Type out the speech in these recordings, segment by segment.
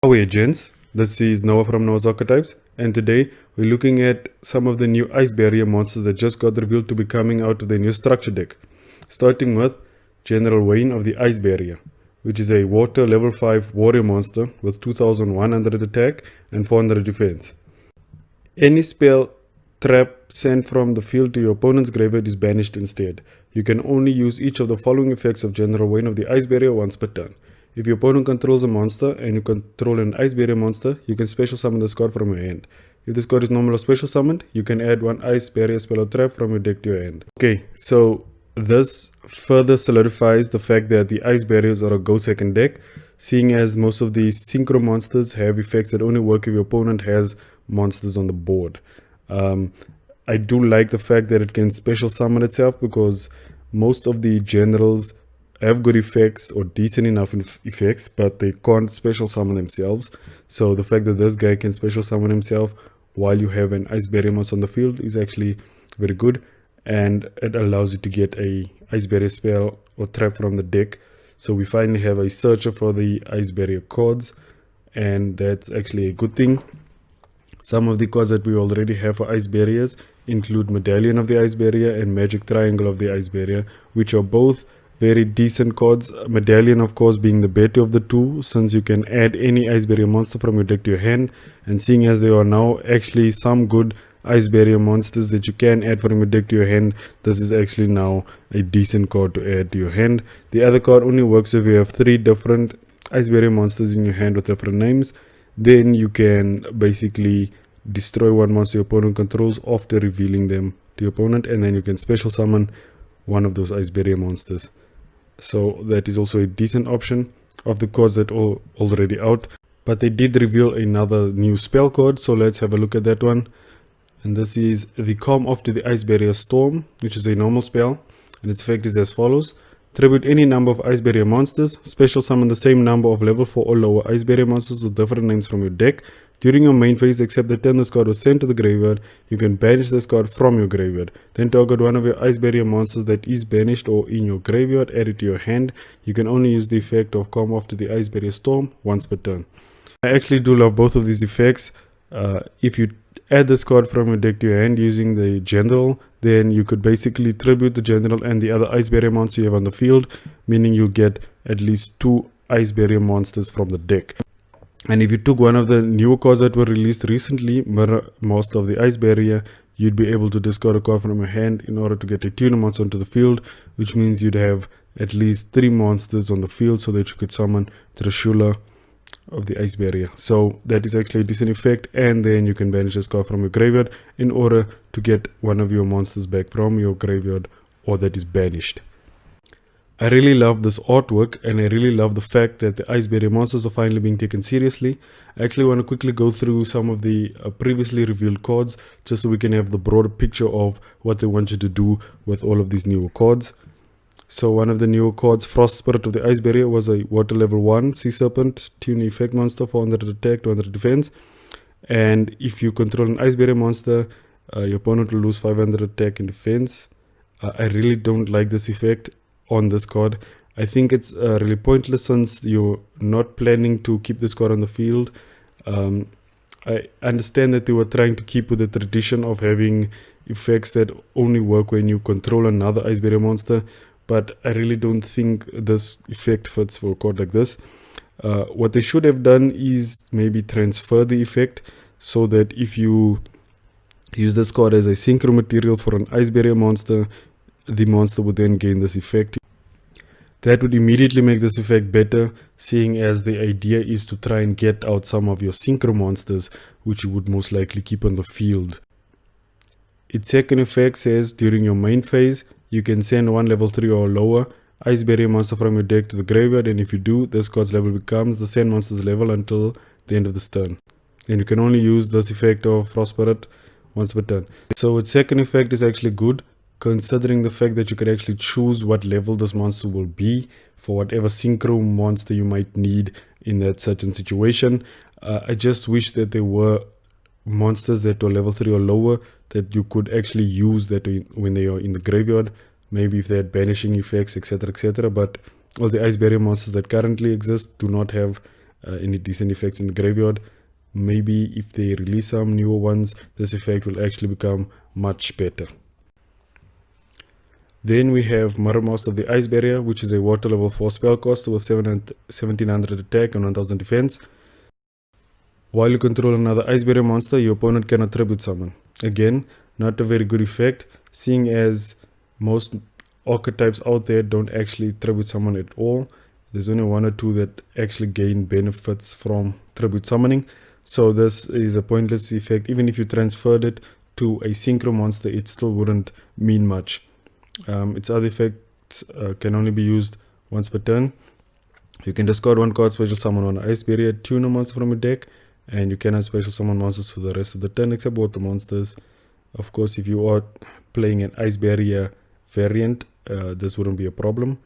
Oh hey gents, this is Noah from Noah's Archetypes, and today we're looking at some of the new ice barrier monsters that just got revealed to be coming out of the new structure deck. Starting with General Wayne of the Ice Barrier, which is a water level 5 warrior monster with 2100 attack and 400 defense. Any spell, trap sent from the field to your opponent's graveyard is banished instead. You can only use each of the following effects of General Wayne of the Ice Barrier once per turn. If your opponent controls a monster and you control an Ice Barrier monster, you can special summon this card from your hand. If this card is normal or special summoned, you can add one Ice Barrier spell or trap from your deck to your hand. Okay, so this further solidifies the fact that the Ice Barriers are a go second deck, seeing as most of these synchro monsters have effects that only work if your opponent has monsters on the board. I do like the fact that it can special summon itself, because most of the generals have good effects or decent enough effects, but they can't special summon themselves. So the fact that this guy can special summon himself while you have an Ice Barrier monster on the field is actually very good, and it allows you to get a Ice Barrier spell or trap from the deck. So we finally have a searcher for the Ice Barrier cards, and that's actually a good thing. Some of the cards that we already have for Ice Barriers include Medallion of the Ice Barrier and Magic Triangle of the Ice Barrier, which are both very decent cards. Medallion, of course, being the better of the two, since you can add any Ice Barrier monster from your deck to your hand, and seeing as there are now actually some good Ice Barrier monsters that you can add from your deck to your hand, this is actually now a decent card to add to your hand. The other card only works if you have 3 different Ice Barrier monsters in your hand with different names. Then you can basically destroy one monster your opponent controls after revealing them to your opponent, and then you can special summon one of those Ice Barrier monsters. So that is also a decent option of the cards that are already out. But they did reveal another new spell card, so let's have a look at that one. And this is the Calm After the Ice Barrier Storm, which is a normal spell, and its effect is as follows. Tribute any number of Ice Barrier monsters, special summon the same number of level 4 or lower Ice Barrier monsters with different names from your deck. During your main phase, except the turn this card was sent to the graveyard, you can banish this card from your graveyard. Then target one of your Ice Barrier monsters that is banished or in your graveyard, add it to your hand. You can only use the effect of Calm After the Ice Barrier Storm once per turn. I actually do love both of these effects. If you add this card from your deck to your hand using the general, then you could basically tribute the general and the other Ice Barrier monster you have on the field, meaning you'll get at least 2 Ice Barrier monsters from the deck. And if you took one of the newer cards that were released recently, Mirror Master of the Ice Barrier, you'd be able to discard a card from your hand in order to get a tuner monster onto the field, which means you'd have at least 3 monsters on the field so that you could summon Trishula of the Ice Barrier. So that is actually a decent effect, and then you can banish this card from your graveyard in order to get one of your monsters back from your graveyard or that is banished. I really love this artwork, and I really love the fact that the Ice Barrier monsters are finally being taken seriously. I actually want to quickly go through some of the previously revealed cards, just so we can have the broader picture of what they want you to do with all of these newer cards. So one of the newer cards, Frost Spirit of the Ice Barrier, was a water level 1 Sea Serpent, tune effect monster, 400 attack, 200 defense. And if you control an Ice Barrier monster, your opponent will lose 500 attack and defense. I really don't like this effect on this card. I think it's really pointless, since you're not planning to keep this card on the field. I understand that they were trying to keep with the tradition of having effects that only work when you control another Ice Barrier monster, but I really don't think this effect fits for a card like this. What they should have done is maybe transfer the effect, so that if you use this card as a synchro material for an Ice Barrier monster, the monster would then gain this effect. That would immediately make this effect better, seeing as the idea is to try and get out some of your synchro monsters, which you would most likely keep on the field. Its second effect says, during your main phase, you can send one level 3 or lower Ice Barrier monster from your deck to the graveyard, and if you do, this card's level becomes the send monster's level until the end of this turn. And you can only use this effect of Frost Spirit once per turn. So its second effect is actually good, considering the fact that you could actually choose what level this monster will be for whatever synchro monster you might need in that certain situation. I just wish that there were monsters that are level 3 or lower that you could actually use that when they are in the graveyard, maybe if they had banishing effects, etc, etc. But all the Ice Barrier monsters that currently exist do not have any decent effects in the graveyard. Maybe if they release some newer ones, this effect will actually become much better. Then we have Mirror Master of the Ice Barrier, which is a water level 4 spell caster with 1700 attack and 1000 defense. While you control another Ice Barrier monster, your opponent cannot tribute summon. Again, not a very good effect, seeing as most archetypes out there don't actually tribute summon at all. There's only one or two that actually gain benefits from tribute summoning. So this is a pointless effect. Even if you transferred it to a synchro monster, it still wouldn't mean much. Its other effects can only be used once per turn. You can discard one card, special summon one Ice Barrier tuner monster from your deck, and you cannot special summon monsters for the rest of the turn except water monsters. Of course, if you are playing an Ice Barrier variant, this wouldn't be a problem.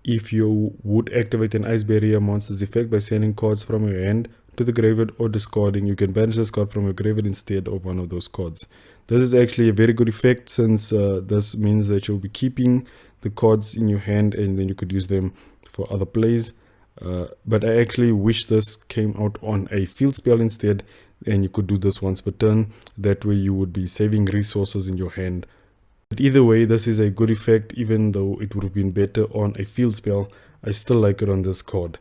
If you would activate an Ice Barrier monster's effect by sending cards from your hand to the graveyard or discarding, you can banish this card from your graveyard instead of one of those cards. This is actually a very good effect, since this means that you'll be keeping the cards in your hand and then you could use them for other plays. But I actually wish this came out on a field spell instead, and you could do this once per turn. That way you would be saving resources in your hand. But either way, this is a good effect. Even though it would have been better on a field spell, I still like it on this card.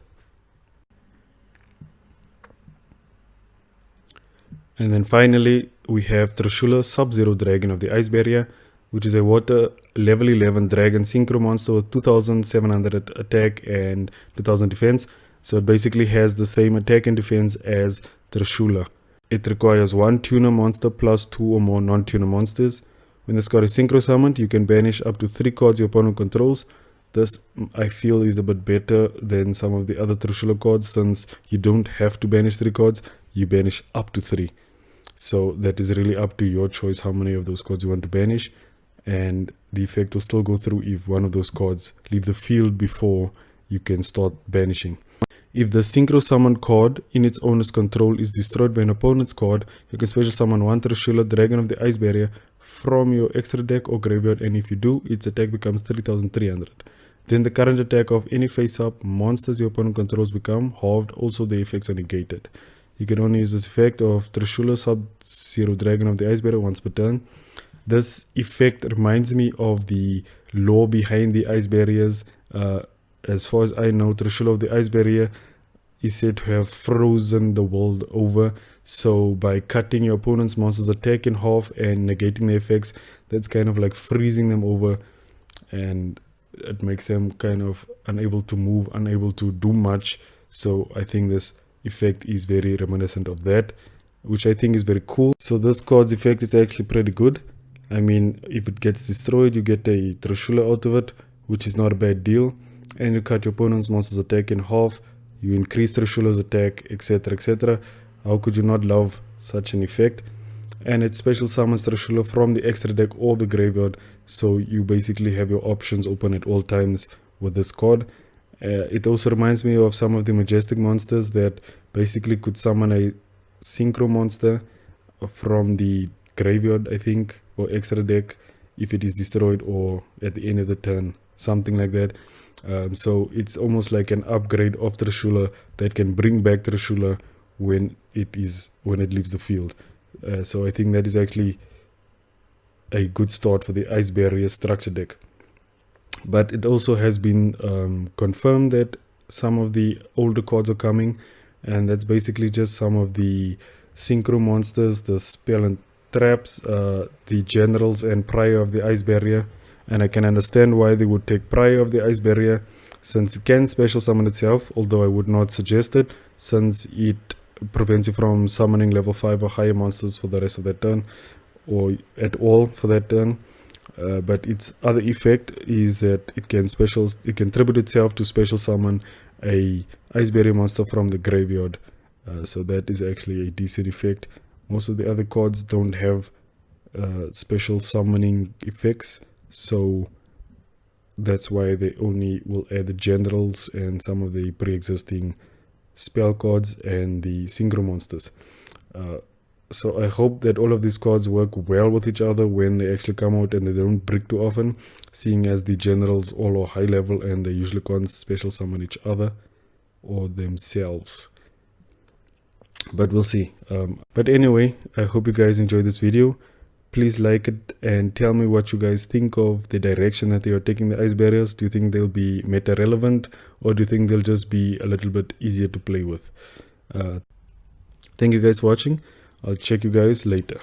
And then finally, we have Trishula Sub-Zero Dragon of the Ice Barrier, which is a water level 11 dragon synchro monster with 2700 attack and 2000 defense. So it basically has the same attack and defense as Trishula. It requires one tuner monster plus 2 or more non-tuner monsters. When this card is synchro summoned, you can banish up to 3 cards your opponent controls. This, I feel, is a bit better than some of the other Trishula cards, since you don't have to banish 3 cards, you banish up to 3. So that is really up to your choice how many of those cards you want to banish, and the effect will still go through if one of those cards leave the field before you can start banishing. If the synchro summon card in its owner's control is destroyed by an opponent's card, you can special summon one Trishula Dragon of the Ice Barrier from your extra deck or graveyard, and if you do, its attack becomes 3300. Then the current attack of any face-up monsters your opponent controls become halved. Also, the effects are negated. You can only use this effect of Trishula Sub-Zero Dragon of the Ice Barrier once per turn. This effect reminds me of the lore behind the Ice Barriers. As far as I know, Trishula of the Ice Barrier is said to have frozen the world over. So by cutting your opponent's monster's attack in half and negating the effects, that's kind of like freezing them over, and it makes them kind of unable to move, unable to do much. So I think this effect is very reminiscent of that, which I think is very cool. So this card's effect is actually pretty good. I mean, if it gets destroyed, you get a Trishula out of it, which is not a bad deal. And you cut your opponent's monster's attack in half, you increase Trishula's attack, etc, etc. How could you not love such an effect? And it special summons Trishula from the extra deck or the graveyard, so you basically have your options open at all times with this card. It also reminds me of some of the majestic monsters that basically could summon a synchro monster from the graveyard, I think, or extra deck if it is destroyed or at the end of the turn, something like that. So it's almost like an upgrade of Trishula that can bring back Trishula when it leaves the field. So I think that is actually a good start for the Ice Barrier structure deck. But it also has been confirmed that some of the older cards are coming, and that's basically just some of the synchro monsters, the spell and traps, the generals and prior of the Ice Barrier. And I can understand why they would take prior of the Ice Barrier, since it can special summon itself, although I would not suggest it, since it prevents you from summoning level 5 or higher monsters for the rest of that turn, or at all for that turn. But its other effect is that it can tribute itself to special summon a Ice Barrier monster from the graveyard. So that is actually a decent effect. Most of the other cards don't have special summoning effects, so that's why they only will add the generals and some of the pre-existing spell cards and the synchro monsters. So I hope that all of these cards work well with each other when they actually come out, and they don't break too often, seeing as the generals all are high level and they usually can't special summon each other or themselves. But we'll see. But anyway, I hope you guys enjoyed this video. Please like it and tell me what you guys think of the direction that they are taking the ice barriers. Do you think they'll be meta relevant, or do you think they'll just be a little bit easier to play with? Thank you guys for watching. I'll check you guys later.